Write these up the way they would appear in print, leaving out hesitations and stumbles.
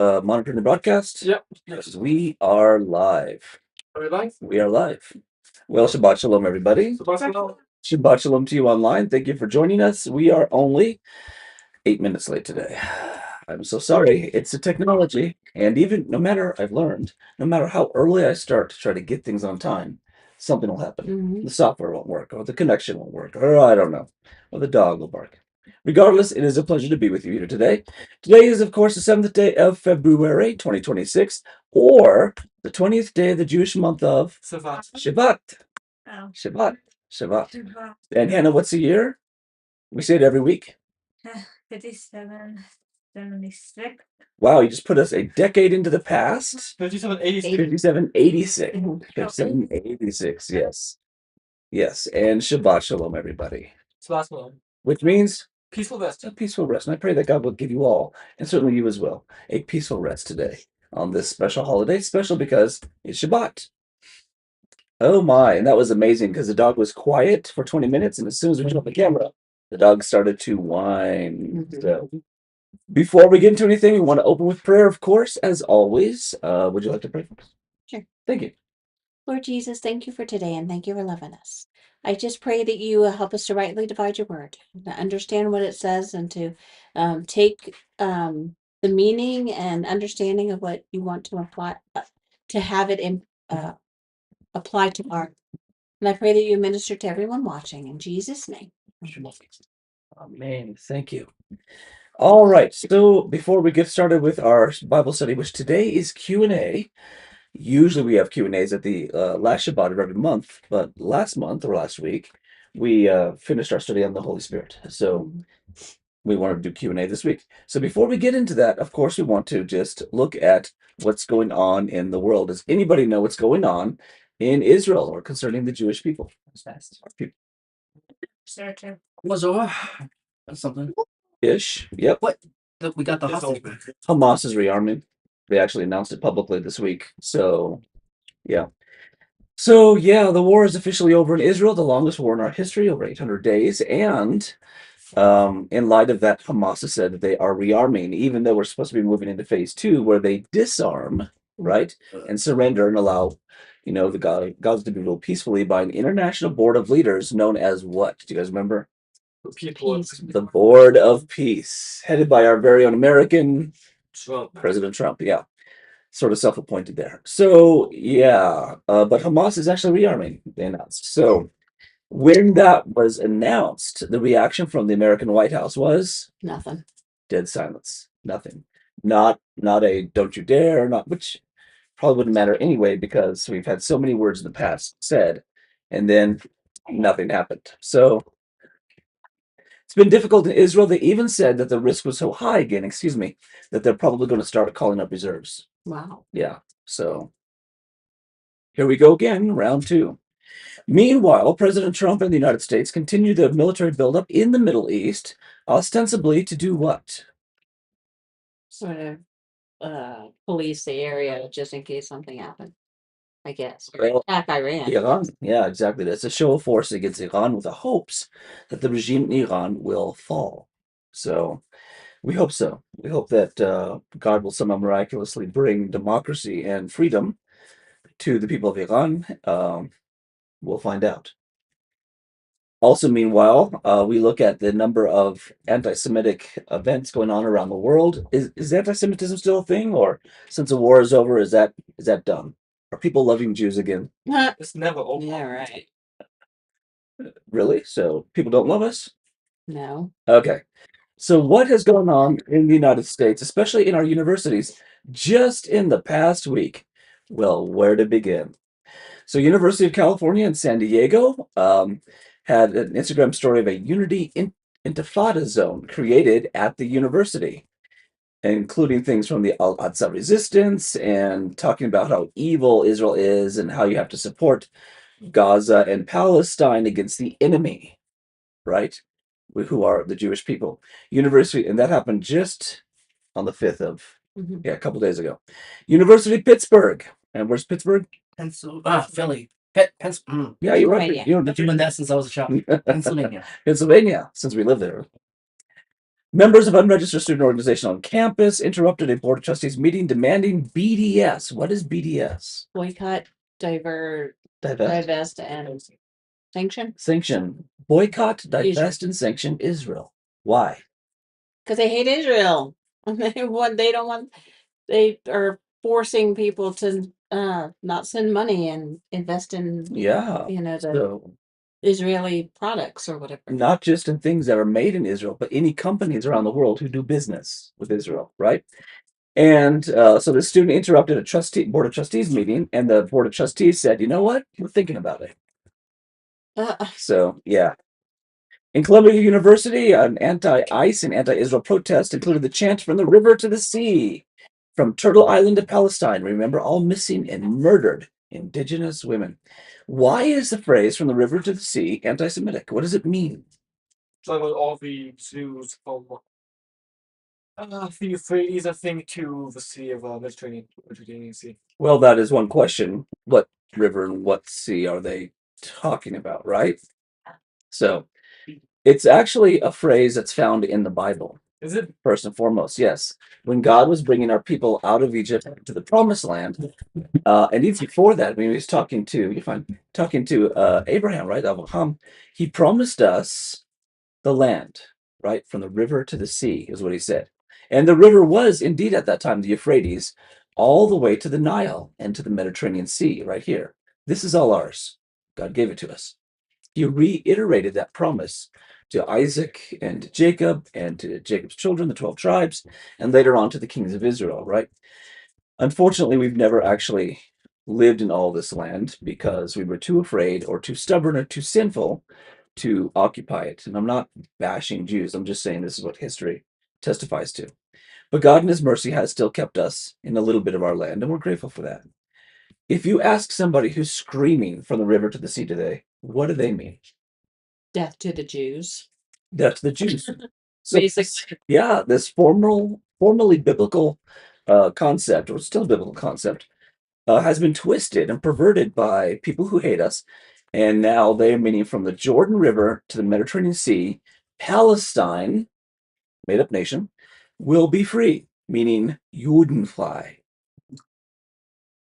monitoring the broadcast? Yep. Yes, we are live. Are we live? We are live. Well, Shabbat Shalom, everybody. Shabbat Shalom to you online. Thank you for joining us. We are only 8 minutes late today. I'm so sorry. It's the technology. And even I've learned, no matter how early I start to try to get things on time, something will happen. Mhm. The software won't work, or the connection won't work, or I don't know, or the dog will bark. Regardless, it is a pleasure to be with you here today. Today is, of course, the 7th day of February, 2026, or the 20th day of the Jewish month of Shevat. Shevat. Oh. Shevat. Shevat. And Hannah, what's the year? We say it every week. 5776. Wow, you just put us a decade into the past. 5786. 5786. Mhm. 5786, yes. Yes, and Shabbat Shalom, everybody. Shabbat Shalom. Which means Peaceful rest. a peaceful rest. And I pray that God will give you all, and certainly you as well, a peaceful rest today on this special holiday. Special because it's Shabbat. Oh my, and that was amazing because the dog was quiet for 20 minutes, and as soon as we turned on the camera, the dog started to whine. So before we get into anything, we want to open with prayer, of course, as always. Would you like to pray for us? Sure. Thank you. Lord Jesus, thank you for today and thank you for loving us. I just pray that you help us to rightly divide your word, to understand what it says, and to take the meaning and understanding of what you want to apply, to have it apply to our. And I pray that you minister to everyone watching in Jesus' name. Amen. Thank you. All right. So before we get started with our Bible study, which today is Q&A, usually we have Q&As at the last Shabbat of every month, but last month or last week, we finished our study on the Holy Spirit. So we want to do Q&A this week. So before we get into that, of course, we want to just look at what's going on in the world. Does anybody know what's going on in Israel or concerning the Jewish people? Was over. That's something. Ish. Yep. What? We got the It's hostage over. back. Hamas is rearming. They actually announced it publicly this week. So, yeah. So, yeah, the war is officially over in Israel, the longest war in our history, over 800 days. And in light of that, Hamas has said that they are rearming, even though we're supposed to be moving into phase 2, where they disarm, right, and surrender and allow, the Gaza to be ruled peacefully by an international board of leaders known as what? Do you guys remember? Peace. The Board of Peace, headed by our very own American President Trump. Yeah, sort of self-appointed there. So yeah, but Hamas is actually rearming. They announced. So when that was announced, the reaction from the American White House was Nothing. dead silence. Nothing. Not a don't you dare. Not which probably wouldn't matter anyway because we've had so many words in the past said, and then nothing happened. So it's been difficult in Israel. They even said that the risk was so high again, that they're probably going to start calling up reserves. Wow. Yeah. So here we go again, round 2. Meanwhile, President Trump and the United States continue the military buildup in the Middle East, ostensibly to do what? Sort of police the area just in case something happened, I guess. Or Well, attack Iran. Iran. Yeah, exactly. That's a show of force against Iran with the hopes that the regime in Iran will fall. So we hope so. We hope that God will somehow miraculously bring democracy and freedom to the people of Iran. We'll find out. Also, meanwhile, we look at the number of anti-Semitic events going on around the world. Is anti-Semitism still a thing, or since the war is over, is that done? Are people loving Jews again? It's never over. Yeah, right. Really? So people don't love us? No. Okay. So what has gone on in the United States, especially in our universities, just in the past week? Well, where to begin? So University of California in San Diego had an Instagram story of a unity intifada zone created at the university, including things from the Al-Aqsa resistance and talking about how evil Israel is and how you have to support Gaza and Palestine against the enemy, right? Who are the Jewish people. University, and that happened just on the 5th of, a couple days ago. University of Pittsburgh. And where's Pittsburgh? Philly. Yeah, you're right. Pennsylvania. You know, I've been doing that since I was a child. Pennsylvania. Pennsylvania, since we live there. Members of unregistered student organization on campus interrupted a board of trustees meeting demanding BDS. What is BDS? Boycott, Divest. divest, and sanction. Sanction. Boycott, divest, and sanction Israel. Why? Because they hate Israel. They don't want. They are forcing people to not send money and invest in Yeah. the So Israeli products or whatever. not just in things that are made in Israel, but any companies around the world who do business with Israel, right? And so the student interrupted a board of trustees meeting, and the board of trustees said, "You know what? We're thinking about it." So yeah. In Columbia University, an anti-ICE and anti-Israel protest included the chant "From the river to the sea, from Turtle Island to Palestine. Remember all missing and murdered indigenous women." Why is the phrase "from the river to the sea" anti-Semitic? What does it mean? So about all the Jews from the Euphrates, I think, to the Sea of Mediterranean Sea. Well, that is one question. What river and what sea are they talking about, right? So it's actually a phrase that's found in the Bible. Is it? First and foremost, yes. When God was bringing our people out of Egypt to the promised land, and even before that, when he was talking to Abraham, right? Abraham, he promised us the land, right? From the river to the sea, is what he said. And the river was indeed at that time the Euphrates, all the way to the Nile and to the Mediterranean Sea, right here. This is all ours. God gave it to us. He reiterated that promise to Isaac and to Jacob and to Jacob's children, the 12 tribes, and later on to the kings of Israel, right? Unfortunately, we've never actually lived in all this land because we were too afraid or too stubborn or too sinful to occupy it. And I'm not bashing Jews, I'm just saying this is what history testifies to. But God in his mercy has still kept us in a little bit of our land, and we're grateful for that. If you ask somebody who's screaming from the river to the sea today, what do they mean? Death to the Jews. Death to the Jews. So, Basically. yeah, this formally biblical concept, or still biblical concept, has been twisted and perverted by people who hate us. And now they are meaning from the Jordan River to the Mediterranean Sea, Palestine, made up nation, will be free, meaning Judenfly.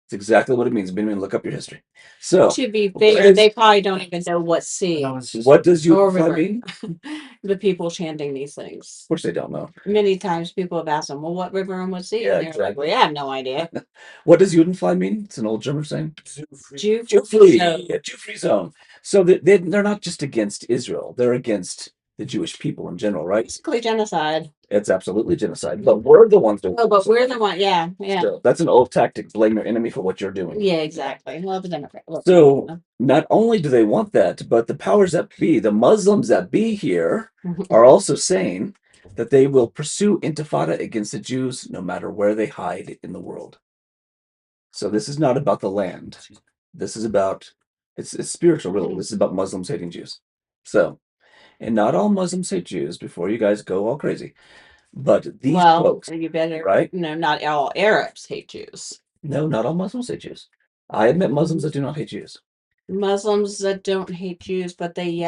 It's exactly what it means. Benjamin, look up your history. So, To be fair, they probably don't even know what sea. What does Or Judenfly river. mean? The people chanting these things. Of course, they don't know. Many times people have asked them, well, what river and what sea? Yeah, And they're like, exactly. well, I have no idea. What does Judenfly mean? It's an old German saying. Jew Jew-free. zone. Yeah, Jew-free zone. So they're not just against Israel; they're against the Jewish people in general, right? Basically genocide. It's absolutely genocide. But we're the ones doing Oh, but it. we're the one. Yeah. So that's an old tactic: blame your enemy for what you're doing. Yeah, exactly. Well, the Democrat. So not only do they want that, but the powers that be, the Muslims that be here, are also saying that they will pursue intifada against the Jews no matter where they hide in the world. So this is not about the land. This is about it's spiritual, really. This is about Muslims hating Jews. So, and not all Muslims hate Jews. Before you guys go all crazy, but these folks, you better right? No, not all Arabs hate Jews. No, not all Muslims hate Jews. I have met Muslims that do not hate Jews. Muslims that don't hate Jews, but they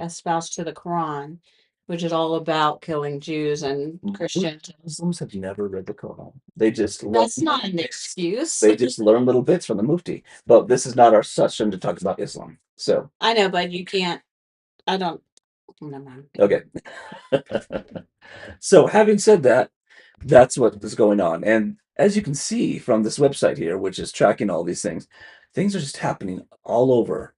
espouse to the Quran, which is all about killing Jews and Christians. Muslims have never read the Quran. They just That's not an excuse. they just learn little bits from the Mufti. But this is not our session to talk about Islam. So I know, but you can't. I don't. Never mind. okay. So having said that, that's what is going on. And as you can see from this website here, which is tracking all these things are just happening all over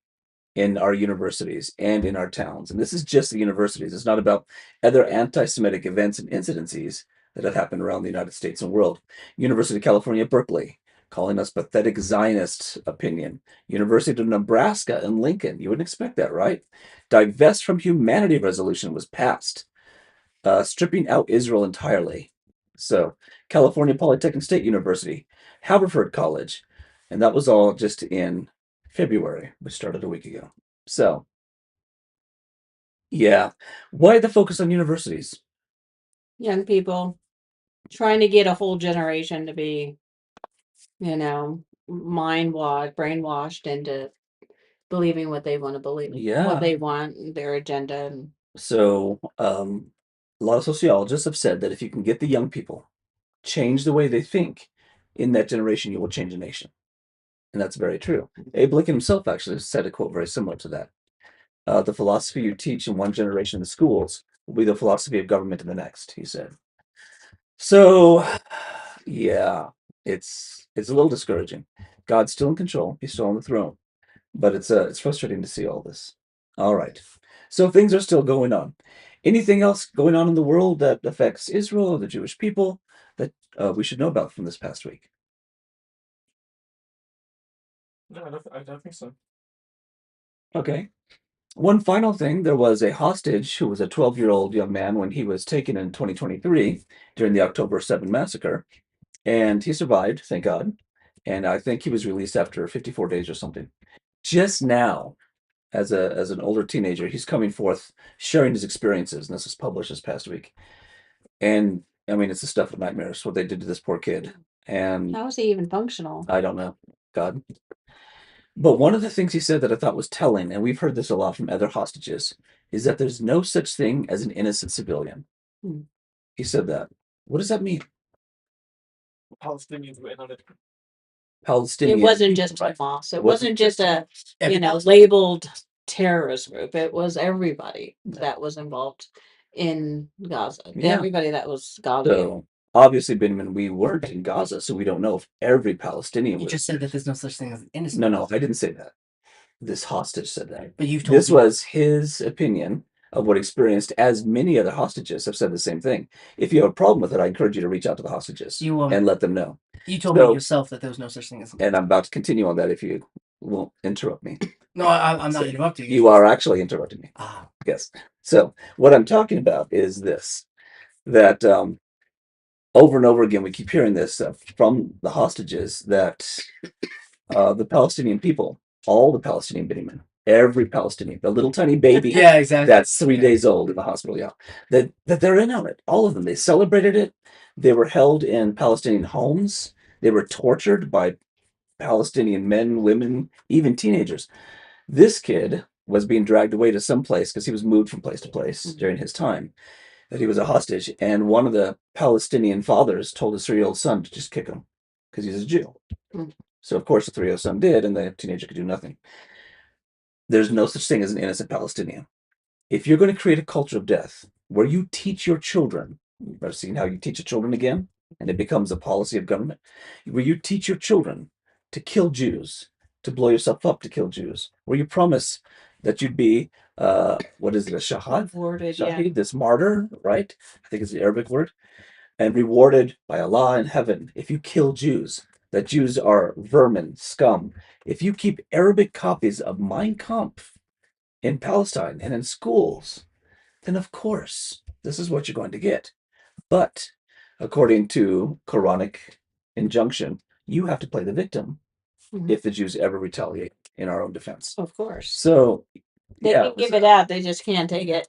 in our universities and in our towns. And this is just the universities. It's not about other anti-Semitic events and incidences that have happened around the United States and world. University of California, Berkeley, calling us pathetic Zionist opinion. University of Nebraska in Lincoln. You wouldn't expect that, right? Divest from humanity resolution was passed, stripping out Israel entirely. So, California Polytechnic State University, Haverford College, and that was all just in February, which started a week ago. So, yeah. Why the focus on universities? Young people trying to get a whole generation to be, brainwashed into believing what they want to believe. Yeah. What they want, their agenda. So, a lot of sociologists have said that if you can get the young people change the way they think in that generation, you will change a nation. And that's very true. Abe Lincoln himself actually said a quote very similar to that. The philosophy you teach in one generation in the schools will be the philosophy of government in the next, he said. So, yeah, it's a little discouraging. God's still in control. He's still on the throne, but it's frustrating to see all this. All right, so things are still going on. Anything else going on in the world that affects Israel or the Jewish people that we should know about from this past week? No, I don't think so. Okay. One final thing, there was a hostage who was a 12-year-old young man when he was taken in 2023 during the October 7 massacre, and he survived, thank God. And I think he was released after 54 days or something. Just now, as an older teenager, he's coming forth sharing his experiences, and this was published this past week. And I mean, it's the stuff of nightmares what they did to this poor kid. And How is he even functional? I don't know, God. But one of the things he said that I thought was telling, and we've heard this a lot from other hostages, is that there's no such thing as an innocent civilian. Hmm. He said that. What does that mean? Palestinians were in on it. Palestinian. It wasn't just right. Hamas. It It wasn't just a labeled terrorist group. It was everybody that was involved in Gaza. Yeah. Everybody that was Gaza. So obviously, Benjamin, we weren't in Gaza, so we don't know if every Palestinian You was. just said that there's no such thing as innocent. No, I didn't say that. This hostage said that. But you've told This me was his opinion of what experienced, as many other hostages have said the same thing. If you have a problem with it, I encourage you to reach out to the hostages and let them know. You told me yourself that there was no such thing as. And I'm about to continue on that if you won't interrupt me. No, I'm not interrupting you. You are actually interrupting me. Ah. Yes. So what I'm talking about is this, that over and over again, we keep hearing this from the hostages that the Palestinian people, all the Palestinian Benjamin, every Palestinian, the little tiny baby Yeah, exactly. that's 3 days old in the hospital, yeah, that they're in on it. All of them. They celebrated it. They were held in Palestinian homes. They were tortured by Palestinian men, women, even teenagers. This kid was being dragged away to some place because he was moved from place to place during his time that he was a hostage. And one of the Palestinian fathers told his 3-year-old son to just kick him because he's a Jew. So, of course, the 3-year-old son did, and the teenager could do nothing. There's no such thing as an innocent Palestinian. If you're going to create a culture of death where you teach your children, you've ever seen how you teach your children again, and it becomes a policy of government, where you teach your children to kill Jews, to blow yourself up to kill Jews, where you promise that you'd be, what is it, a shahad? Rewarded, Shahid, this martyr, right? I think it's the Arabic word. And rewarded by Allah in heaven if you kill Jews, that Jews are vermin, scum. If you keep Arabic copies of Mein Kampf in Palestine and in schools, then of course, this is what you're going to get. But according to Quranic injunction, you have to play the victim if the Jews ever retaliate in our own defense. Of course. So, They yeah, can give it out. They just can't take it.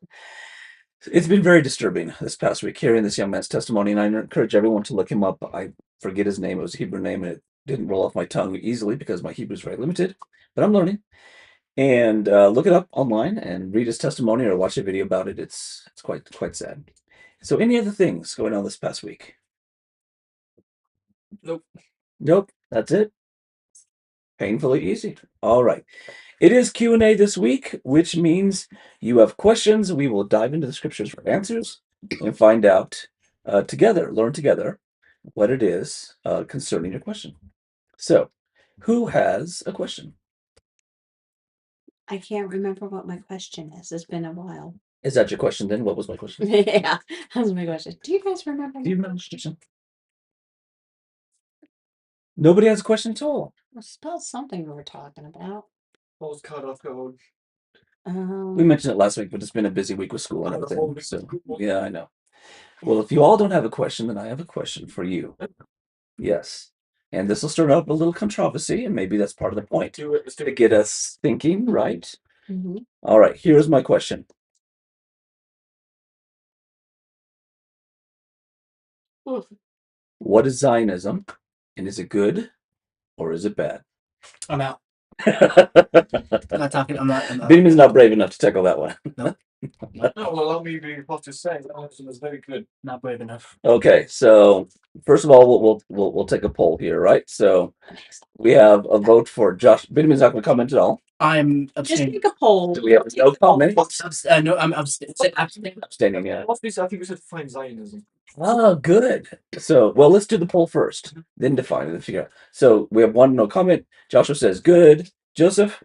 it's been very disturbing this past week hearing this young man's testimony, and I encourage everyone to look him up. I forget his name. It was a Hebrew name, and it didn't roll off my tongue easily because my Hebrew is very limited, but I'm learning. And look it up online and read his testimony or watch a video about it. It's quite sad. So, any other things going on this past week? Nope. That's it. Painfully easy. All right. It is Q&A this week, which means you have questions. We will dive into the scriptures for answers and find out together, learn together what it is concerning your question. So, who has a question? I can't remember what my question is. It's been a while. Is that your question then? What was my question? Yeah, that was my question. Do you guys remember? Do you remember the question? Nobody has a question at all. It's about something we were talking about. Postcard off code. We mentioned it last week, but it's been a busy week with school and everything. So, yeah, I know. Well, if you all don't have a question, then I have a question for you. Yes. And this will stir up a little controversy, and maybe that's part of the point to get us thinking, right? All right, here's my question. What is Zionism, and is it good or is it bad? I'm out. I'm not talking. I'm not. Benjamin's not brave enough to tackle that one. No. No, well, allow me to have to say Zionism is very good. Not brave enough. Okay, so first of all, we'll take a poll here, right? So we have a vote for Josh. Benjamin's not going to comment at all. I'm Just abstaining. make a poll. Do we have no comment? No, I'm abstaining. Abstaining, yeah. Obviously, I think we should define Zionism. Oh, good. So, well, let's do the poll first, then define it and figure out. So we have one no comment. Joshua says good. Joseph,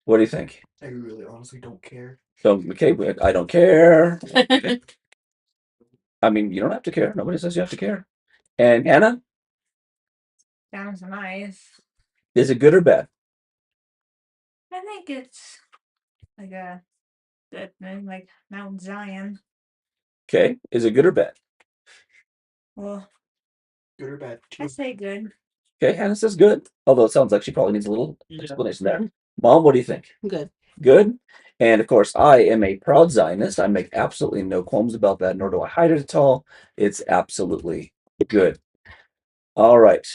what do you think? I really honestly don't care. So, okay, I don't care. I mean, you don't have to care. Nobody says you have to care. And Hannah, Sounds nice. is it good or bad? I think it's like a good thing, like Mount Zion. Okay, is it good or bad? Well, Good or bad? I say good. Okay, Hannah says good. Although it sounds like she probably needs a little explanation there. Mom, what do you think? Good. Good. And of course, I am a proud Zionist. I make absolutely no qualms about that, nor do I hide it at all. It's absolutely good. All right.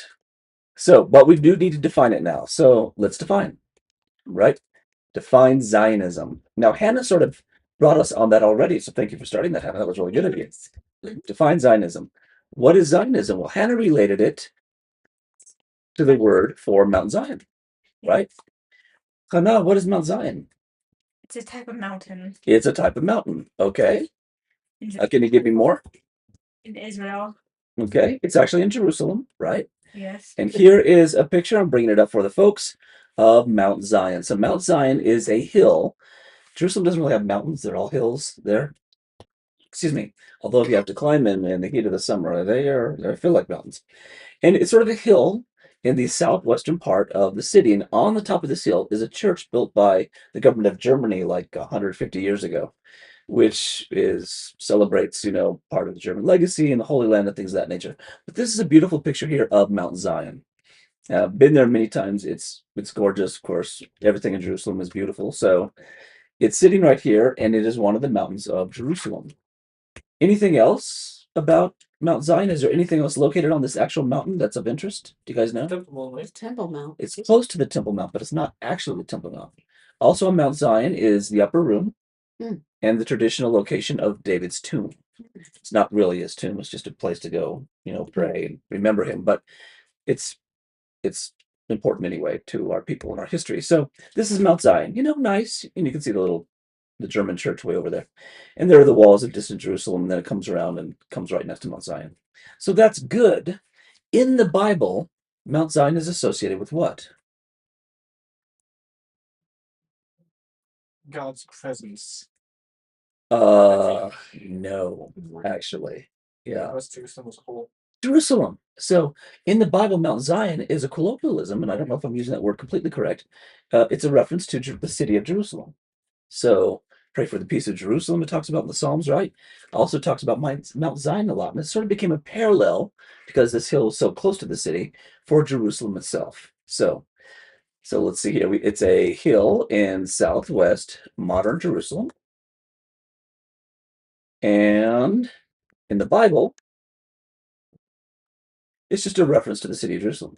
So, but we do need to define it now. So let's define, right? Define Zionism. Now, Hannah sort of brought us on that already. So thank you for starting that, Hannah. That was really good of you. Define Zionism. What is Zionism? Well, Hannah related it to the word for Mount Zion, right? Hannah, what is Mount Zion? It's a type of mountain It's a type of mountain. Okay. Can you give me more? in Israel. Okay. It's actually in Jerusalem, right? Yes. And here is a picture. I'm bringing it up for the folks of Mount Zion. So Mount Zion is a hill. Jerusalem doesn't really have mountains. They're all hills there. Excuse me. Although if you have to climb in the heat of the summer, they feel like mountains. And it's sort of a hill in the southwestern part of the city. And on the top of this hill is a church built by the government of Germany like 150 years ago, which celebrates, part of the German legacy and the Holy Land and things of that nature. But this is a beautiful picture here of Mount Zion. Been there many times. It's gorgeous, of course. Everything in Jerusalem is beautiful. So it's sitting right here, and it is one of the mountains of Jerusalem. Anything else about Mount Zion? Is there anything else located on this actual mountain that's of interest? Do you guys know? Temple Mount. It's close to the Temple Mount, but it's not actually the Temple Mount. Also on Mount Zion is the upper room and the traditional location of David's tomb. It's not really his tomb, it's just a place to go, pray and remember him. But it's important anyway to our people and our history. So this is Mount Zion, nice. And you can see the German church way over there. And there are the walls of distant Jerusalem, and then it comes around and comes right next to Mount Zion. So that's good. In the Bible, Mount Zion is associated with what? God's presence. No, actually. Yeah. Jerusalem was whole. Jerusalem. So in the Bible, Mount Zion is a colloquialism, and I don't know if I'm using that word completely correct. It's a reference to the city of Jerusalem. So pray for the peace of Jerusalem. It talks about in the Psalms, right? Also talks about Mount Zion a lot, and it sort of became a parallel because this hill is so close to the city for Jerusalem itself. So let's see here. It's a hill in southwest modern Jerusalem, and in the Bible, it's just a reference to the city of Jerusalem.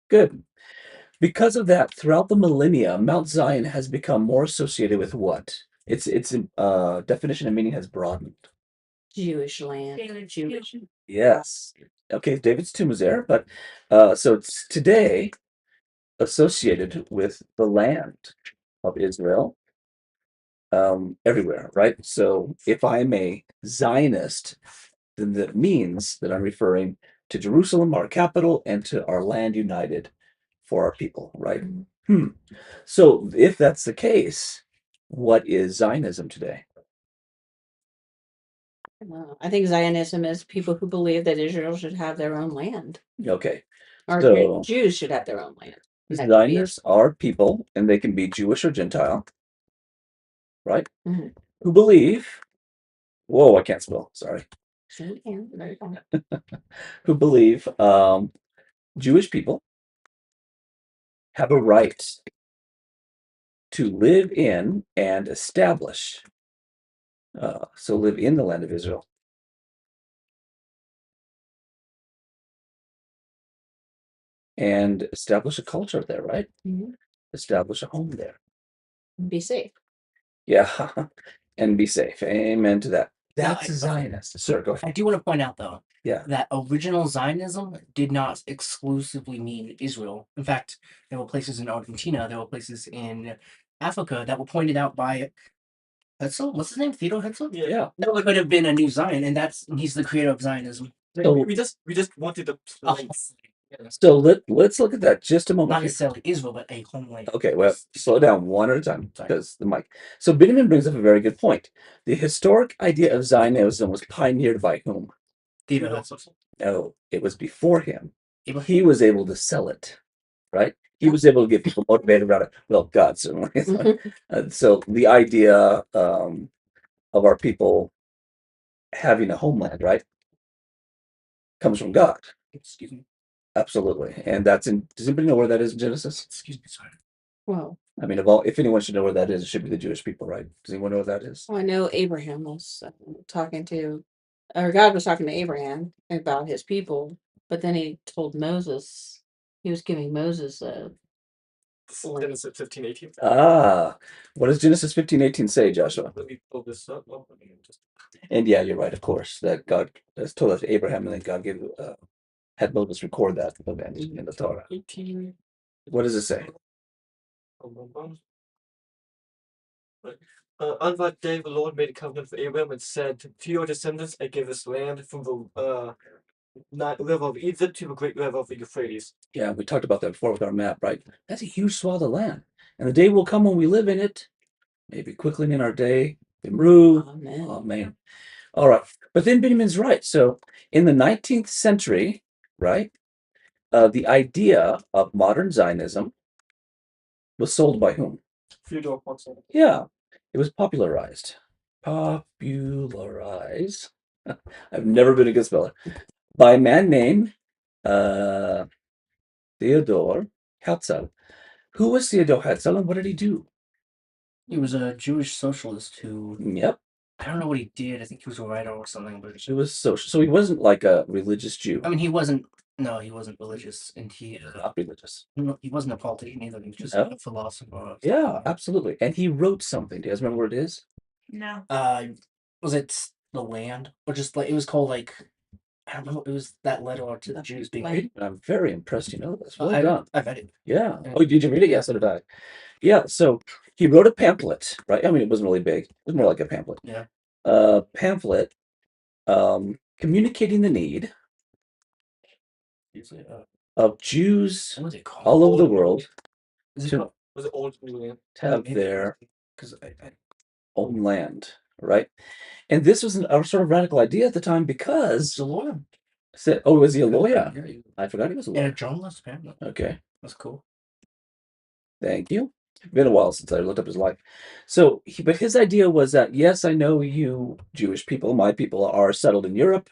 Good. Because of that, throughout the millennia, Mount Zion has become more associated with what? Its definition and meaning has broadened. Jewish land. Jewish. Yes. Okay, David's tomb is there, but so it's today associated with the land of Israel, everywhere, right? So if I'm a Zionist, then that means that I'm referring to Jerusalem, our capital, and to our land united for our people, right? So if that's the case, what is Zionism today? I think Zionism is people who believe that Israel should have their own land, Okay, or so Jews should have their own land. Zionists are people, and they can be Jewish or Gentile, right? Mhm. Who believe, whoa, I can't spell, sorry. So, yeah, very fine. Who believe Jewish people have a right to live in and establish, live in the land of Israel. And establish a culture there, right? Mhm. Establish a home there. Be safe. Yeah, and be safe. Amen to that. Now, That's a Zionist. Sir, go ahead. I do want to point out, though, Yeah. that original Zionism did not exclusively mean Israel. In fact, there were places in Argentina, there were places in Africa that were pointed out by Hetzel. What's his name? Theodor Hetzel? Yeah. That could have been a new Zion, and he's the creator of Zionism. Like, So- we just wanted a place. Yeah. So let's look at that just a moment. Not here. necessarily Israel, but a homeland. Okay, well, slow down one at a time Sorry. because the mic. So Benjamin brings up a very good point. The historic idea of Zionism was pioneered by whom? Theodor Hetzel. No, it was before him. Abraham? He was able to sell it, right? He was able to get people motivated about it. Well, God certainly. So the idea of our people having a homeland, right, comes from God. Excuse me. Absolutely, and that's in. Does anybody know where that is in Genesis? Excuse me, sorry. Well, I mean, if anyone should know where that is, it should be the Jewish people, right? Does anyone know where that is? I know Abraham was talking to, or God was talking to Abraham about his people, but then he told Moses, he was giving Moses a. Genesis 15:18. Ah, what does Genesis 15:18 say, Joshua? Let me pull this up. Oh, let me just- And yeah, you're right, of course, that God has told us to Abraham, and then God had Moses record that event in the Torah. 18. What does it say? Right. On that day, the Lord made a covenant with Abraham and said, "To your descendants, I give this land from the river of Egypt to the great river of the Euphrates." Yeah, we talked about that before with our map, right? That's a huge swath of land, and the day will come when we live in it. Maybe quickly in our day, Imru. Amen. Amen. All right, but then Benjamin's right. So in the 19th century, right, the idea of modern Zionism was sold by whom? Theodore Ponson. Yeah, it was popularized. Popularized. I've never been a good speller. By a man named Theodor Herzl. Who was Theodor Herzl and what did he do? He was a Jewish socialist who, Yep, I don't know what he did. I think he was a writer or something, but he was social. So he wasn't like a religious Jew. I mean, he wasn't religious, and Not religious. he wasn't a politician either. He was just No? a philosopher. Yeah, absolutely. And he wrote something. Do you guys remember what it is? No. Was it The Land, or just like it was called like I don't know. It was that letter to the Jews being. Land. I'm very impressed you know this. Well I done. read it. Yeah. Yeah. Oh, did you read it? Yes, so did I. Yeah, so he wrote a pamphlet, right? I mean, it wasn't really big. It was more like a pamphlet. Yeah. Pamphlet communicating the need Usually, of Jews what was it called? all over the world Is it to called? Was it Old New Land? to have their Because own land, right? And this was a sort of radical idea at the time because a lawyer. was he a lawyer? Yeah, he- I forgot he was a and a lawyer. journalist. Apparently, Okay, that's cool. thank you. Been a while since I looked up his life. So, but his idea was that yes, I know you Jewish people, my people are settled in Europe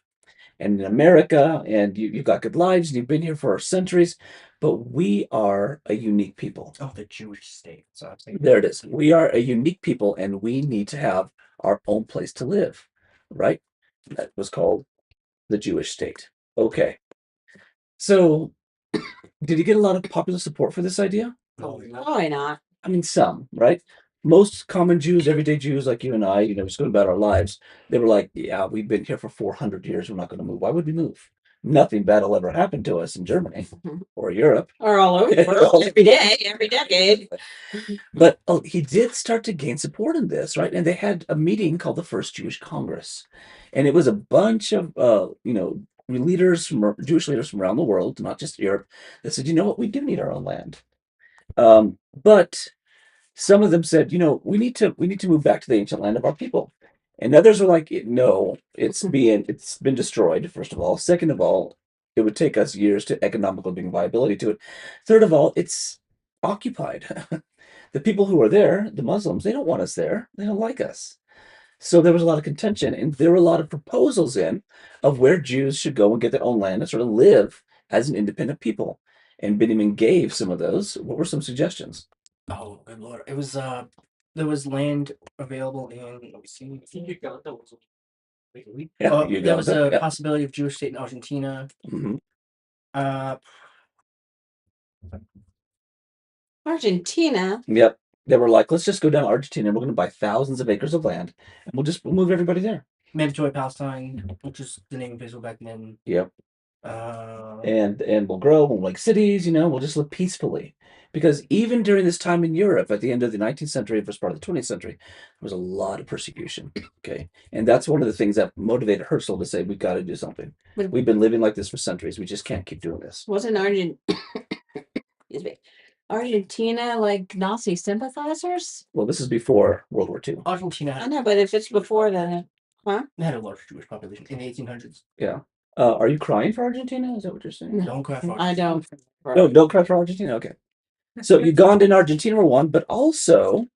and in America, and you've got good lives, and you've been here for centuries, but we are a unique people. Oh, the Jewish state. So I'm thinking. There it is. We are a unique people, and we need to have our own place to live, right? That was called the Jewish state. Okay. So, did he get a lot of popular support for this idea? Probably not. Probably not. I mean, some, right? Most common Jews, everyday Jews like you and I, just going about our lives, they were like, yeah, we've been here for 400 years. We're not going to move. Why would we move? Nothing bad will ever happen to us in Germany or Europe. Or all over the world, every day, every decade. But he did start to gain support in this, right? And they had a meeting called the First Jewish Congress. And it was a bunch of, Jewish leaders from around the world, not just Europe, that said, you know what, we do need our own land. But some of them said, we need to move back to the ancient land of our people. And others were like, no, it's been destroyed, first of all. Second of all, it would take us years to economical being viability to it. Third of all, it's occupied. The people who are there, the Muslims, they don't want us there. They don't like us. So there was a lot of contention, and there were a lot of proposals of where Jews should go and get their own land and sort of live as an independent people. And Benjamin gave some of those. What were some suggestions? Oh, good lord! It was there was land available in. Let me see. I think Uganda was Yeah, There was a yeah. possibility of Jewish state in Argentina. Mhm. Uh, Argentina. Yep. They were like, let's just go down to Argentina and we're going to buy thousands of acres of land and we'll move everybody there. Mandatory Palestine, which is the name of Israel back then. Yep. Uh, And we'll grow, we'll make cities, we'll just live peacefully. Because even during this time in Europe, at the end of the 19th century, first part of the 20th century, there was a lot of persecution. Okay. And that's one of the things that motivated Herzl to say, we've got to do something. But We've been living like this for centuries. We just can't keep doing this. wasn't excuse me, Argentina like Nazi sympathizers? Well, this is before World War II. Argentina I had, know, but if it's before then, huh? they had a large Jewish population in the 1800s. Yeah. Are you crying for Argentina? Is that what you're saying? No, Don't cry for I don't. No, don't cry for Argentina. Okay. So Uganda and Argentina were one, but also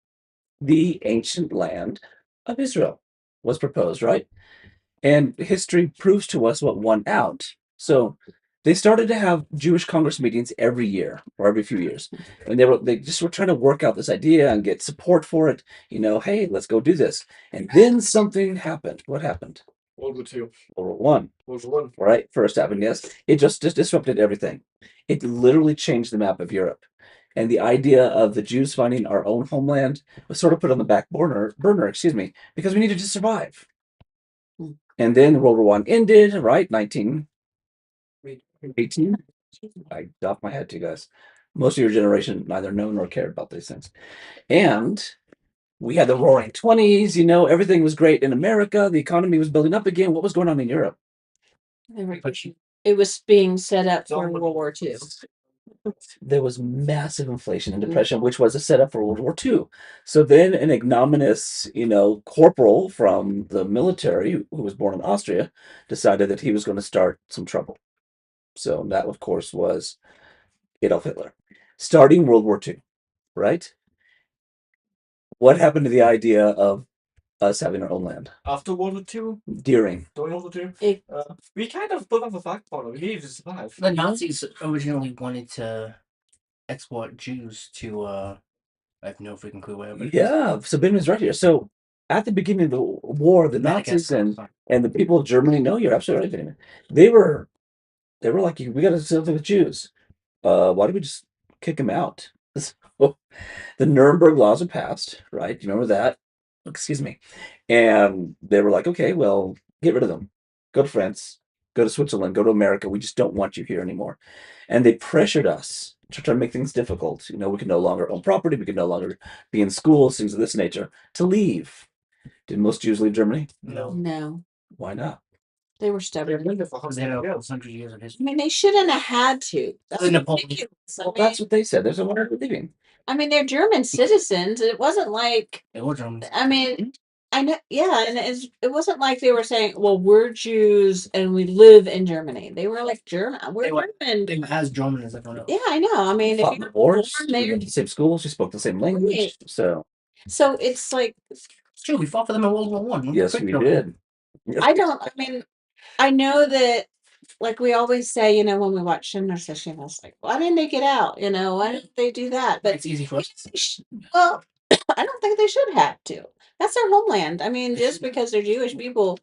the ancient land of Israel was proposed, right? And history proves to us what won out. So they started to have Jewish Congress meetings every year or every few years. And they just were trying to work out this idea and get support for it. Hey, let's go do this. And then something happened. What happened? World War II. World War One. World War One. Right? First happened, yes. It just disrupted everything. It literally changed the map of Europe. And the idea of the Jews finding our own homeland was sort of put on the back burner, because we needed to survive. And then World War One ended, right? 1918. I doffed my head to you guys. Most of your generation neither know nor cared about these things. And we had the roaring 20s, everything was great in America. The economy was building up again. What was going on in Europe? It was being set up for World War II. There was massive inflation and depression, which was a setup for World War II. So then an ignominious, corporal from the military who was born in Austria decided that he was going to start some trouble. So that, of course, was Adolf Hitler. Starting World War II, right? What happened to the idea of us having our own land? After World War II, During during World War II, It- we kind of put up a backbone. We needed to survive. The Nazis originally wanted to export Jews to, I have no freaking clue where. But Yeah, so Benjamin's right here. So at the beginning of the war, the Nazis and the people of Germany, no, you're absolutely right, Benjamin. They were like, we got to do something with Jews. Why don't we just kick them out? So the Nuremberg laws were passed, right? Do you remember that? Excuse me. And they were like, okay, well, get rid of them. Go to France, go to Switzerland, go to America. We just don't want you here anymore. And they pressured us to try to make things difficult. We could no longer own property. We could no longer be in schools, things of this nature, to leave. Did most Jews leave Germany? No, Why not? they were They've stubborn. lived there for They had 100 a years. 100 years of I history. mean, they shouldn't have had to. That's The Napoleon- ridiculous. Well, that's what they said. There's a why are we leaving? I mean, they're German citizens. It wasn't like, They were Germans. I mean, I know, yeah, and it wasn't like they were saying, well, we're Jews and we live in Germany. They were like German. We're They were- German. They were as German as everyone else. Yeah, I know. I mean, if Fought in you're the wars. born We there, went to the same schools. We spoke the same language. Right. So so it's like, It's true. We fought for them in World War One. yes, we did. I mean, I know that, like we always say, when we watch Schindler's List, it's like, why didn't they get out? Why didn't they do that? But It's easy for us. well, I don't think they should have to. That's their homeland. I mean, just because they're Jewish people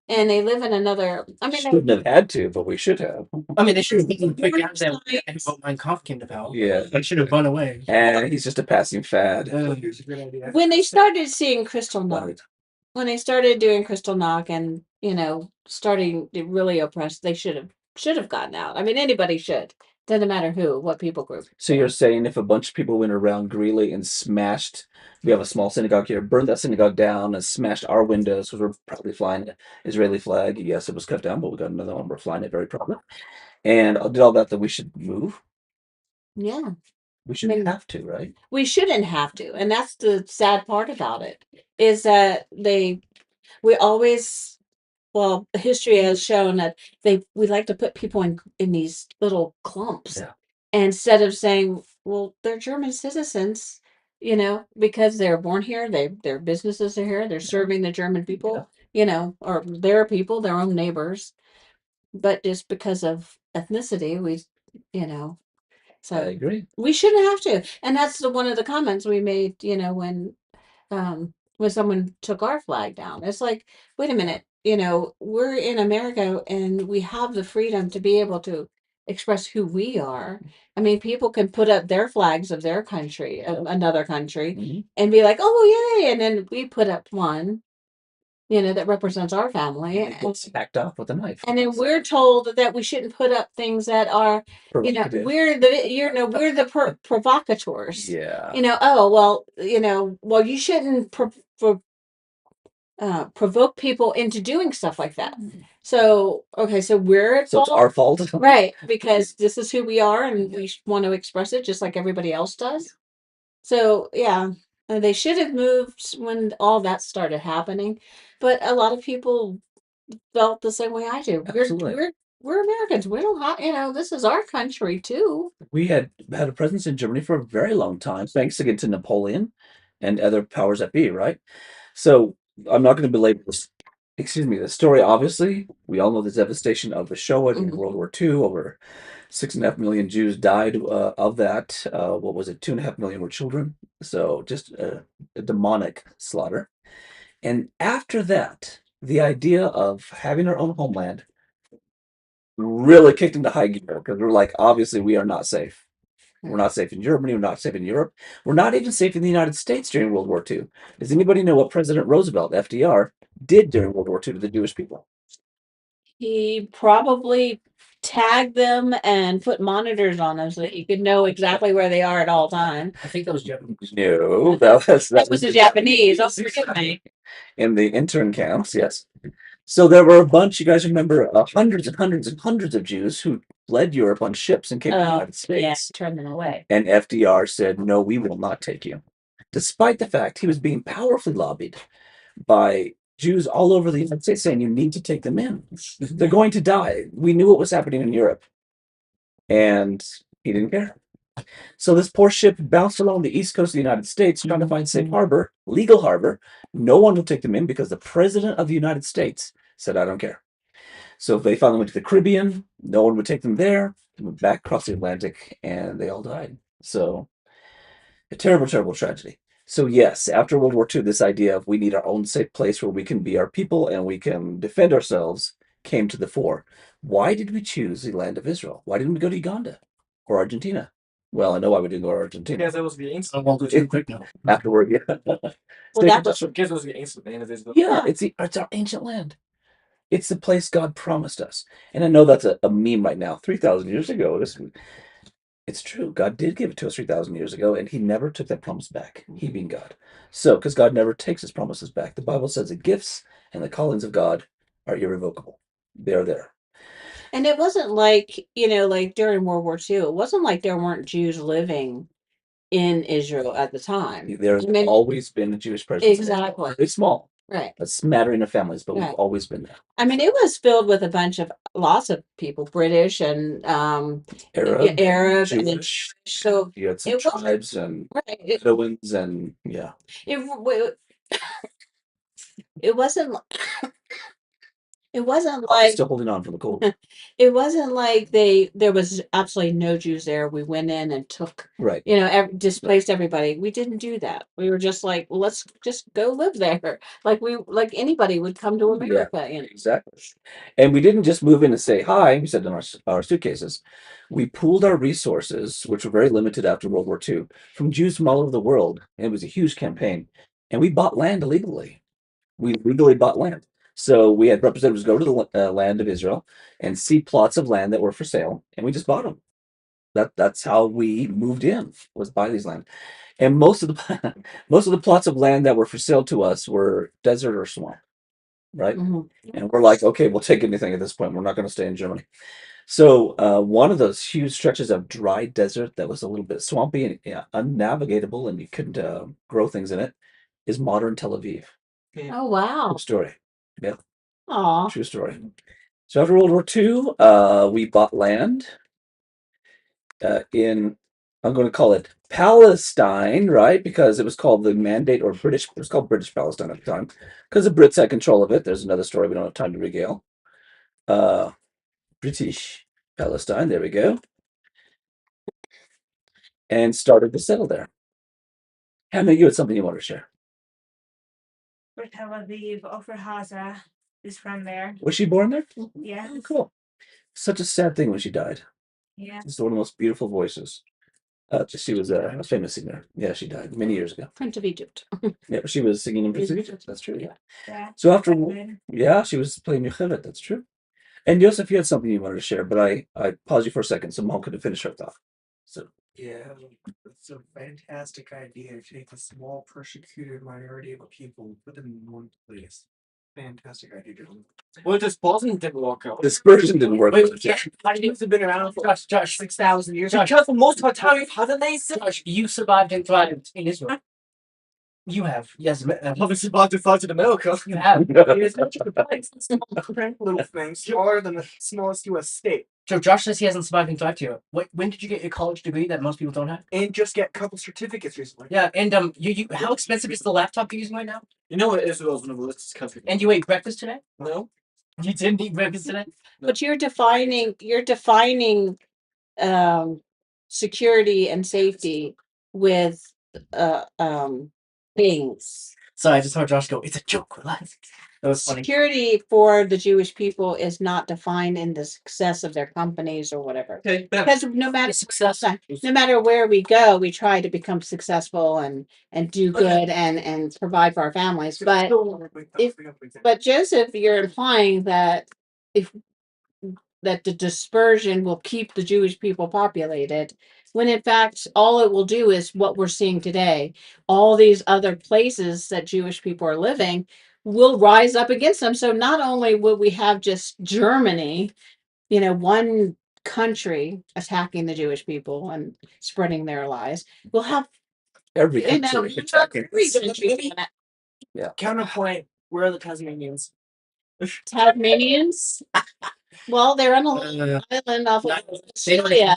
and they live in another, I mean, Shouldn't have had to, but we should have. I mean, they should have been quick Born out there sites. and vote Mein Kampf came to power. Yeah. They should have run away. And he's just a passing fad. when they started seeing Crystal Knock, Right. when they started doing Crystal Knock and, starting to really oppress, they should have gotten out. I mean, anybody should. Doesn't matter who, what people group. So you're saying if a bunch of people went around Greeley and smashed, we have a small synagogue here, burned that synagogue down and smashed our windows because we're probably flying an Israeli flag. Yes, it was cut down, but we got another one. We're flying it very proudly. And did all that we should move? Yeah. We shouldn't mean- have to, right? We shouldn't have to. And that's the sad part about it, is that we always, well, history has shown that we like to put people in these little clumps Yeah. instead of saying, well, they're German citizens, because they're born here, their businesses are here, they're serving the German people, or their people, their own neighbors. But just because of ethnicity, so I agree. we shouldn't have to. And that's one of the comments we made, when someone took our flag down. It's like, wait a minute, we're in America and we have the freedom to be able to express who we are. I mean, people can put up their flags of their country, of another country, Mhm. and be like, "Oh, yay!" And then we put up one, that represents our family, And they get hacked off with a knife. and then we're told that we shouldn't put up things that are, Provocative. we're the provocateurs. Yeah. Oh well, you shouldn't provoke people into doing stuff like that. So okay, so we're at So it's fault, our fault. right? Because this is who we are, and we want to express it just like everybody else does. So yeah, they should have moved when all that started happening, but a lot of people felt the same way I do. Absolutely. We're Americans. We don't have, this is our country too. We had a presence in Germany for a very long time, thanks again to Napoleon and other powers that be, right? So I'm not going to belabor this. Excuse me. The story, obviously, we all know the devastation of the Shoah in Mhm. World War II. Over 6.5 million Jews died of that. What was it? 2.5 million were children. So just a demonic slaughter. And after that, the idea of having our own homeland really kicked into high gear because we're like, obviously, we are not safe. We're not safe in Germany. We're not safe in Europe. We're not even safe in the United States during World War II. Does anybody know what President Roosevelt, FDR, did during World War II to the Jewish people? He probably tagged them and put monitors on them so that you could know exactly where they are at all times. I think that was Japanese. No, that was the Japanese. Oh, forgive me. in the intern camps. Yes. So there were a bunch. You guys remember hundreds and hundreds and hundreds of Jews who fled Europe on ships and came to the United Yeah, States. turn them away. And FDR said, "No, we will not take you," despite the fact he was being powerfully lobbied by Jews all over the United States saying, "You need to take them in. They're going to die." We knew what was happening in Europe, and he didn't care. So this poor ship bounced along the east coast of the United States trying to find safe harbor, legal harbor. No one would take them in because the president of the United States said, "I don't care." So they finally went to the Caribbean. No one would take them there. They went back across the Atlantic, and they all died. So a terrible, terrible tragedy. So yes, after World War II, this idea of we need our own safe place where we can be our people and we can defend ourselves came to the fore. Why did we choose the land of Israel? Why didn't we go to Uganda or Argentina? Well, I know why we didn't go to Argentina. Because it was the Oh, ancient. well, too quick now. Afterward, yeah. Well, Because it was the ancient land of Israel. Yeah, it's our ancient land. It's the place God promised us. And I know that's a meme right now. 3,000 years ago, it's true. God did give it to us 3,000 years ago, and he never took that promise back, he being God. So, because God never takes his promises back, the Bible says the gifts and the callings of God are irrevocable. They are there. And it wasn't like, like during World War II, it wasn't like there weren't Jews living in Israel at the time. There's I mean, always been a Jewish presence. exactly. Very small, Right. a smattering of families, but we've Right. always been there. I mean, it was filled with lots of people, British and Arab and Jewish. so You had some it was tribes and right. Bedouins and yeah. It wasn't it wasn't I'm like still holding on from the cold. it wasn't like there was absolutely no Jews there. We went in and took, Right. displaced everybody. We didn't do that. We were just like, well, let's just go live there. Like anybody would come to America. Exactly. And we didn't just move in and say hi, we said in our suitcases. We pooled our resources, which were very limited after World War II, from Jews from all over the world. And it was a huge campaign. And we bought land illegally. We legally bought land. So we had representatives go to the land of Israel and see plots of land that were for sale, and we just bought them. That's how we moved in, was buy these land. And most of the most of the plots of land that were for sale to us were desert or swamp, right? Mhm. And we're like, okay, we'll take anything at this point. We're not going to stay in Germany. So one of those huge stretches of dry desert that was a little bit swampy and unnavigatable, and you couldn't grow things in it, is modern Tel Aviv. Oh wow. True story. Yeah, Aw. true story. So after World War II, we bought land in, I'm going to call it Palestine, right? Because it was called the Mandate or British, it was called British Palestine at the time, because the Brits had control of it. There's another story we don't have time to regale. British Palestine, there we go. And started to settle there. Hannah, you had something you want to share. For Tel Aviv, Ofer Haza is from there. Was she born there? Yeah. Oh, cool. Such a sad thing when she died. Yeah. She's one of the most beautiful voices. She was a famous singer. Yeah, she died many years ago. Prince of Egypt. Yeah, she was singing in Prince of Egypt. That's true. Yeah. Yeah. So after, Good. yeah, she was playing Shevat. That's true. And Yosef, you had something you wanted to share, but I paused you for a second so Mom could finish her thought. So Yeah, it's a fantastic idea to take a small persecuted minority of a people, put them in one place. Fantastic idea, Dylan. Well, dispersion didn't work out. dispersion didn't work. Wait, yeah, how do you have been around for Josh 6,000 years? Josh, Because for most of our time we've had a nation. Josh, you survived and thrived in Israel. You have, yes. Haven't survived to fight in America. You have. Here's what you can find. Crank little thing, smaller than the smallest U.S. state, So Josh says he hasn't survived and thrived here. When did you get your college degree that most people don't have? and just get a couple certificates recently. Yeah, and you how expensive is the laptop you're using right now? You know what Israel's one of the richest countries. And you ate breakfast today? No? You didn't eat breakfast today? But you're defining security and safety with things. So I just heard Josh go, "It's a joke, relax." That was funny. Security for the Jewish people is not defined in the success of their companies or whatever. Okay, Because no matter Success. no matter where we go, we try to become successful and do good and provide for our families. But but Joseph, you're implying that that the dispersion will keep the Jewish people populated, when in fact all it will do is what we're seeing today. All these other places that Jewish people are living will rise up against them. So not only will we have just Germany, one country attacking the Jewish people and spreading their lies, we'll have Every country attacking. Counterpoint, where are the Tasmanians? Tasmanians. Well, they're on a island off of Australia.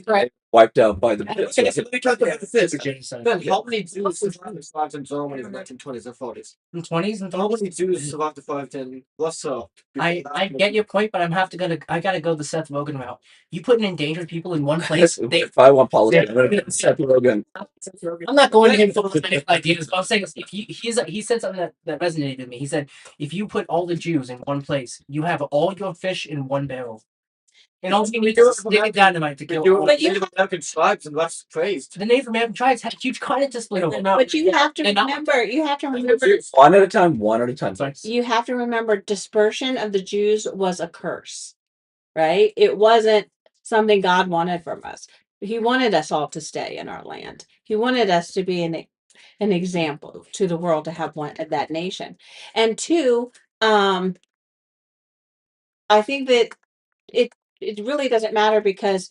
Right. Wiped out by the Okay, Brits. so let me talk about this. Genocide. Ben, how many Jews survived in Germany in the 1920s and 40s? In 20s and How 30s? many Jews survived the 510? What's up? I get your point, but I gotta go the Seth Rogen route. You put an endangered people in one place. If I want politics, I'm gonna Seth Rogen. I'm not going to him for those medical ideas, but I'm saying if he said something that resonated with me. He said, if you put all the Jews in one place, you have all your fish in one barrel. And all you need is stick it dynamite to kill all. But Native American tribes, and that's praised. The Native American tribes had huge carnage display over. But you have to And not- remember, One at a time. One at a time. Sorry. you have to remember dispersion of the Jews was a curse, right? It wasn't something God wanted from us. He wanted us all to stay in our land. He wanted us to be an example to the world, to have one that nation. And two, I think that it really doesn't matter, because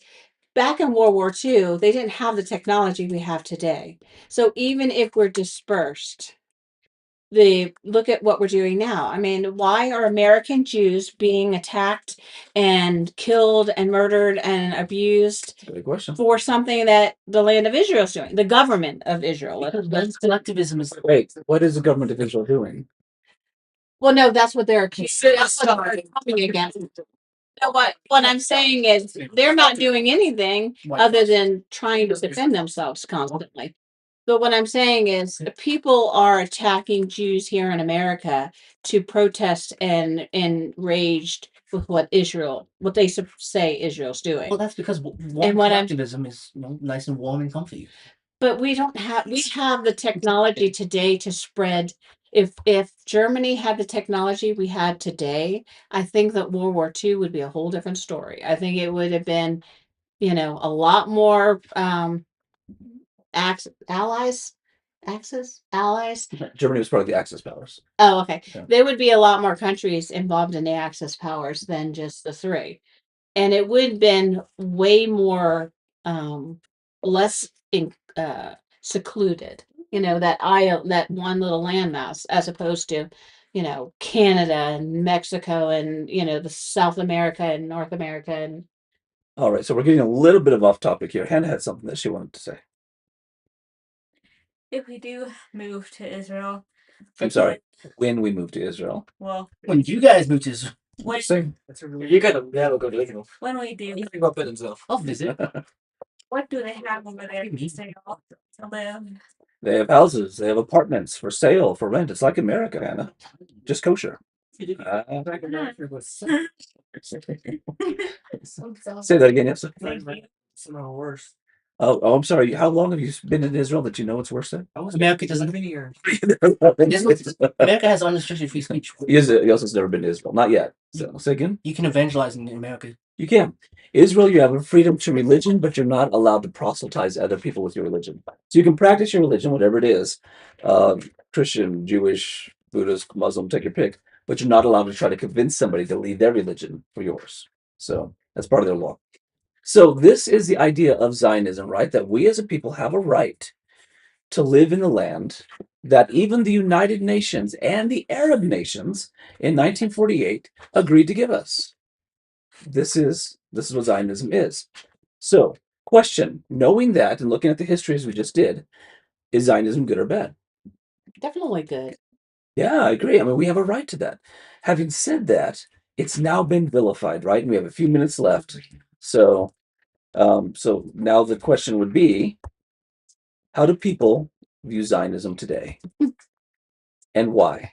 back in World War II, they didn't have the technology we have today. So even if we're dispersed, look at what we're doing now. I mean, why are American Jews being attacked and killed and murdered and abused Good question. for something that the land of Israel is doing, the government of Israel? Because collectivism is. Wait, what is the government of Israel doing? Well, no, that's what they're He said that's what they're coming against. No, what I'm saying is they're not doing anything other than trying to defend themselves constantly. But what I'm saying is people are attacking Jews here in America to protest and enraged with what they say Israel's doing. Well, that's because And what I'm- collectivism is nice and warm and comfy. But we have the technology today to spread. If Germany had the technology we had today, I think that World War II would be a whole different story. I think it would have been, a lot more allies. Germany was part of the Axis powers. Oh, okay. Yeah. There would be a lot more countries involved in the Axis powers than just the three. And it would have been way more less secluded. That one little landmass, as opposed to, Canada and Mexico and, the South America and North America. And All right, so we're getting a little bit of off topic here. Hannah had something that she wanted to say. If we do move to Israel, I'm sorry. When we move to Israel. well, When you guys move to Israel, when, That's a really You gotta never go to Israel. when we do, You think about it himself. I'll visit. what do they have over there to live? They have houses. They have apartments for sale, for rent. It's like America, Hannah. Just kosher. Back in Africa was Say that again, yes. somehow worse. Oh, I'm sorry. How long have you been in Israel that you know it's worse there? I was America doesn't. been here. America has unrestricted free speech. He also has never been to Israel. Not yet. So, say again? You can evangelize in America. You can. Israel, you have a freedom to religion, but you're not allowed to proselytize other people with your religion. So you can practice your religion, whatever it is, Christian, Jewish, Buddhist, Muslim, take your pick, but you're not allowed to try to convince somebody to leave their religion for yours. So that's part of their law. So this is the idea of Zionism, right? That we as a people have a right to live in a land that even the United Nations and the Arab nations in 1948 agreed to give us. This is what Zionism is. So, question: knowing that and looking at the history as we just did, is Zionism good or bad? Definitely good. Yeah, I agree. I mean, we have a right to that. Having said that, it's now been vilified, right? And we have a few minutes left. So, so now the question would be: how do people view Zionism today, and why?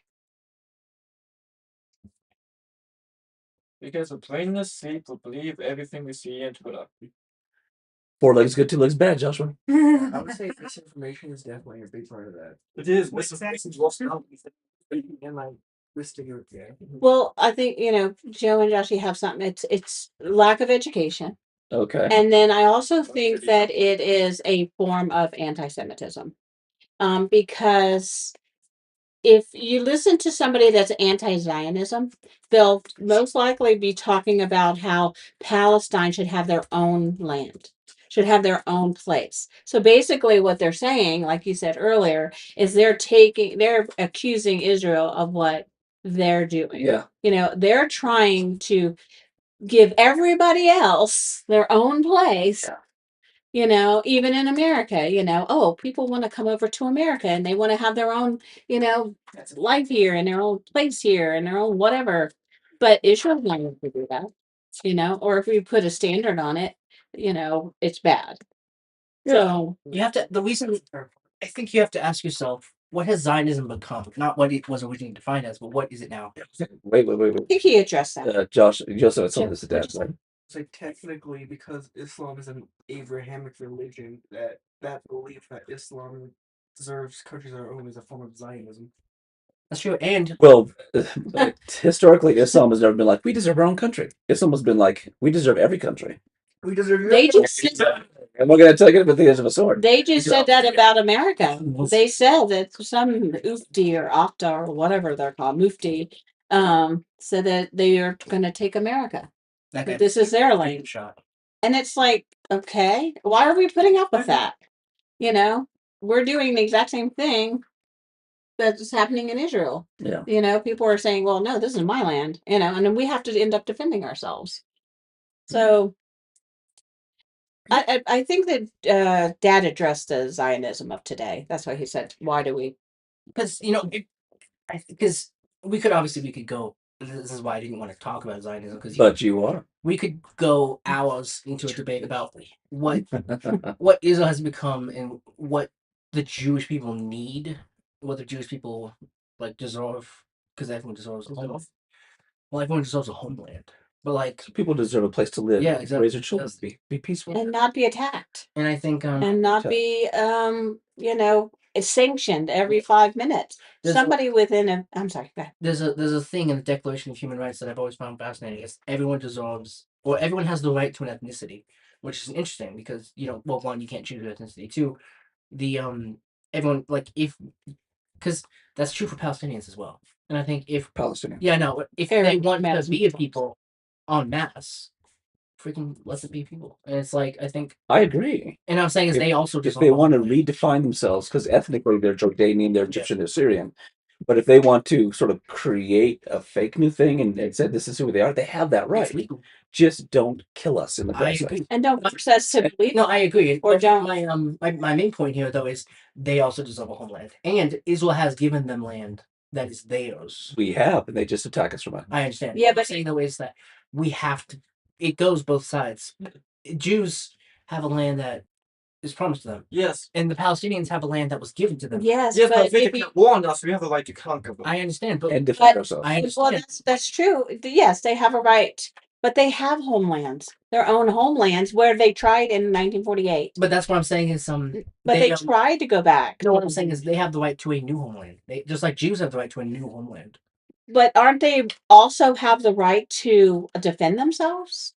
Because of plainness, people believe everything we see and put up. 4 legs good, 2 legs bad, Joshua. I would say misinformation is definitely a big part of that. It is misinformation. And like listing it, yeah. Well, I think, Joe and Josh, you have something. It's lack of education. Okay. And then I also think that it is a form of anti-Semitism. Because if you listen to somebody that's anti-Zionism, they'll most likely be talking about how Palestine should have their own land, should have their own place. So basically what they're saying, like you said earlier, is they're accusing Israel of what they're doing. Yeah. They're trying to give everybody else their own place. Yeah. Even in America, people want to come over to America and they want to have their own, life here and their own place here and their own whatever. But Israel's not going to do that, or if we put a standard on it, it's bad. Yeah. So You have to. The reason I think you have to ask yourself, what has Zionism become? Not what it was originally defined as, but what is it now? Wait. I think he addressed that. Josh, you also had something to say, Sure. Dad, right? It's like technically because Islam is an Abrahamic religion, that belief that Islam deserves countries of their own is a form of Zionism. That's true. And Well, historically, Islam has never been like, we deserve our own country. Islam has been like, we deserve every country. We deserve They just I'm not going to take it with the edge of a sword. They just said that about America. They said that some Ufti or Okta or whatever they're called, Mufti, said that they are going to take America. that That guy this is their land. shot. And it's like, okay, why are we putting up with that? We're doing the exact same thing that's happening in Israel. Yeah. People are saying, well, no, this is my land, and then we have to end up defending ourselves. So I think that Dad addressed the Zionism of today. That's why he said, why do we? Because because we could go. This is why I didn't want to talk about Zionism because But you are. we could go hours into a debate about what Israel has become and what the Jewish people need, what the Jewish people deserve, because everyone deserves a home. Well, everyone deserves a homeland, but people deserve a place to live, yeah, exactly. raise their children, be peaceful, and not be attacked, and I think and not be sanctioned every 5 minutes. Somebody within a. I'm sorry. Go ahead. There's a thing in the Declaration of Human Rights that I've always found fascinating. Is everyone deserves, or everyone has the right to an ethnicity, which is interesting because well, one, you can't choose your ethnicity. Two, the everyone because that's true for Palestinians as well. And I think if Palestinian. Yeah, no, if they want to be a people en masse, freaking let it be people. And it's like I think I agree. And I'm saying is they also if they want to redefine themselves, because ethnically they're Jordanian, they're Egyptian, they're Syrian. But if they want to sort of create a fake new thing and say this is who they are, they have that right. Just don't kill us in the process. And don't force us to believe. No, I agree. Or don't. My main point here though is they also deserve a homeland, and Israel has given them land that is theirs. We have, and they just attack us from it. I understand. Yeah, What I'm but saying though is that we have to. It goes both sides. Jews have a land that is promised to them, Yes. and the Palestinians have a land that was given to them. Yes, Yes, but but they if you, can warn us. We have a right to conquer them. I understand, but And defend But- ourselves. I well, understand. that's true. Yes, they have a right, but they have homelands, their own homelands, where they tried in 1948. But that's what I'm saying is But they tried to go back. No, what I'm saying is they have the right to a new homeland. They just like Jews have the right to a new homeland. But aren't they also have the right to defend themselves?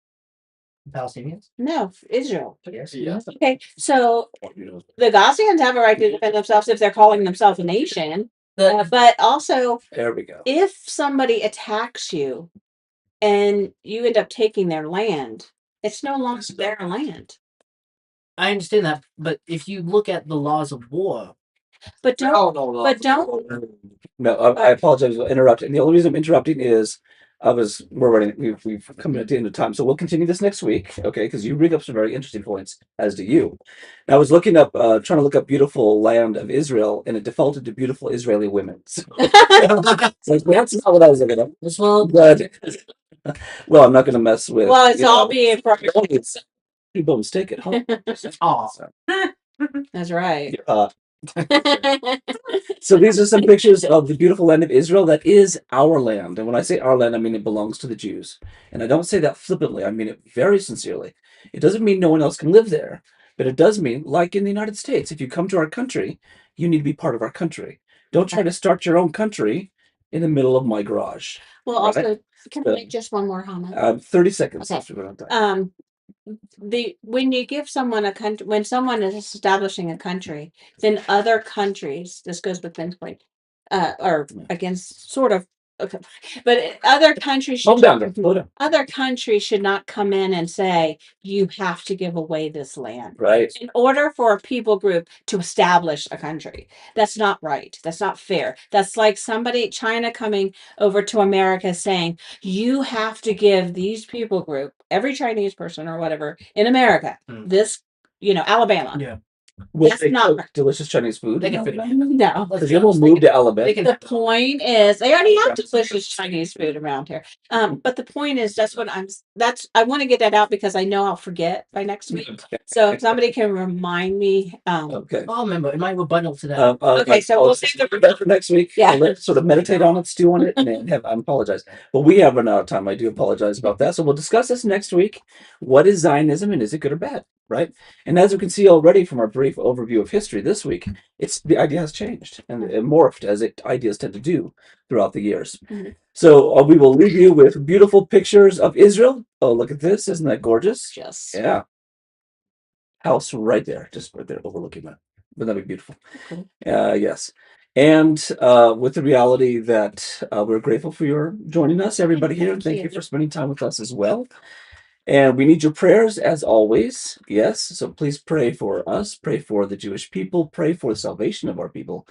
Palestinians. No, Israel. Yes. Yes. Okay, so the Ghazians have a right to defend themselves if they're calling themselves a nation. But also, There we go. if somebody attacks you and you end up taking their land, it's no longer their land. I understand that, but if you look at the laws of war, But don't. But don't. No, I apologize for interrupting. The only reason I'm interrupting is we've come at the end of time, so we'll continue this next week, okay? Because you bring up some very interesting points, as do you. And I was looking up, trying to look up beautiful land of Israel, and it defaulted to beautiful Israeli women. So, it's like, that's not what I was looking up. well, But well, I'm not going to mess with. Well, it's you all know, being people mistake at home. aw. So, That's right. so these are some pictures of the beautiful land of Israel that is our land. And when I say our land, I mean it belongs to the Jews. And I don't say that flippantly. I mean it very sincerely. It doesn't mean no one else can live there, but it does mean, like in the United States, if you come to our country, you need to be part of our country. Don't try to start your own country in the middle of my garage. Well, Right. also, can I make just one more comment? 30 seconds. Okay. After we're done. When you give someone a country, when someone is establishing a country, then other countries, this goes with Ben's point, or against sort of, okay, but other countries Slow down there. Slow down. other countries should not come in and say you have to give away this land Right. in order for a people group to establish a country. That's not right. That's not fair. That's like China coming over to America saying you have to give these people group, every Chinese person or whatever in America, this, Alabama. Yeah. Will That's they not cook delicious Chinese food? They can fit it. No. Because they will move to Alabama. The point is, they already have delicious Chinese food around here. But the point is, I want to get that out because I know I'll forget by next week. So if somebody can remind me, Okay. I'll remember. It might rebuttal to that. Okay, so we'll save the- that for next week. Yeah. So let's sort of meditate on it, stew on it, and I apologize. But we have run out of time. I do apologize about that. So we'll discuss this next week. What is Zionism and is it good or bad? Right. And as we can see already from our brief overview of history this week, the idea has changed and it morphed as ideas tend to do throughout the years. Mhm. So we will leave you with beautiful pictures of Israel. Oh, look at this. Isn't that gorgeous? just Yeah. House right there, just right there overlooking that. Wouldn't that be beautiful? Cool. Yes. And with the reality that we're grateful for your joining us, everybody here. Thank Thank you. you for spending time with us as well. And we need your prayers as always. Yes. So please pray for us, pray for the Jewish people, pray for the salvation of our people.